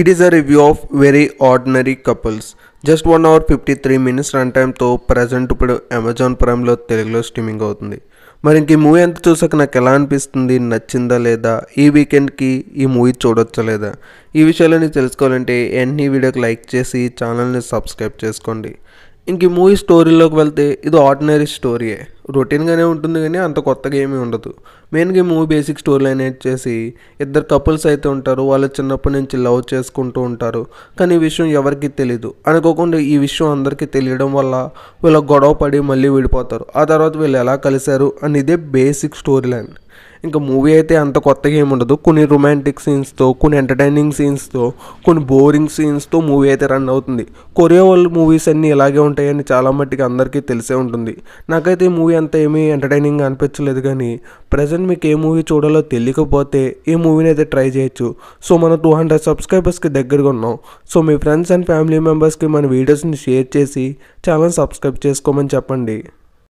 It is a review of very ordinary couples. Just 1 hour 53 minutes runtime తో present ఇప్పుడు Amazon ప్రైమ్లో తెలుగులో streaming అవుతుంది. మరి ఇంక ఈ మూవీ ఎంత చూసాక నాకు ఎలా అనిపిస్తుంది, నచ్చిందా లేదా, ఈ వీకెండ్కి ఈ మూవీ చూడొచ్చా లేదా, ఈ విషయాలని తెలుసుకోవాలంటే ఎన్ని వీడియోకి లైక్ చేసి ఛానల్ని సబ్స్క్రైబ్ చేసుకోండి. ఇంక ఈ మూవీ స్టోరీలోకి వెళ్తే ఇది ఆర్డినరీ స్టోరీయే, రొటీన్గానే ఉంటుంది కానీ అంత కొత్తగా ఏమీ ఉండదు. మెయిన్గా ఈ మూవీ బేసిక్ స్టోరీ లైన్ వచ్చేసి ఇద్దరు కపుల్స్ అయితే ఉంటారు, వాళ్ళు చిన్నప్పటి నుంచి లవ్ చేసుకుంటూ ఉంటారు, కానీ ఈ విషయం ఎవరికి తెలీదు. అనుకోకుండా ఈ విషయం అందరికీ తెలియడం వల్ల వీళ్ళ గొడవ పడి మళ్ళీ విడిపోతారు. ఆ తర్వాత వీళ్ళు ఎలా కలిశారు అని ఇదే బేసిక్ స్టోరీ లైన్. ఇంకా మూవీ అయితే అంత కొత్తగా ఏముండదు. కొన్ని రొమాంటిక్ సీన్స్తో, కొన్ని ఎంటర్టైనింగ్ సీన్స్తో, కొన్ని బోరింగ్ సీన్స్తో మూవీ అయితే రన్ అవుతుంది. కొరియా వాళ్ళ మూవీస్ అన్నీ ఇలాగే ఉంటాయని చాలా మట్టికి అందరికీ తెలిసే ఉంటుంది. నాకైతే ఈ మూవీ అంతా ఏమీ ఎంటర్టైనింగ్ అనిపించలేదు, కానీ ప్రజెంట్ మీకు ఏ మూవీ చూడాలో తెలియకపోతే ఈ మూవీని అయితే ట్రై చేయొచ్చు. సో మనం 200 సబ్స్క్రైబర్స్కి దగ్గరగా ఉన్నాం. So me friends and family మెంబర్స్కి మన వీడియోస్ని షేర్ చేసి ఛానల్ సబ్స్క్రైబ్ చేసుకోమని చెప్పండి.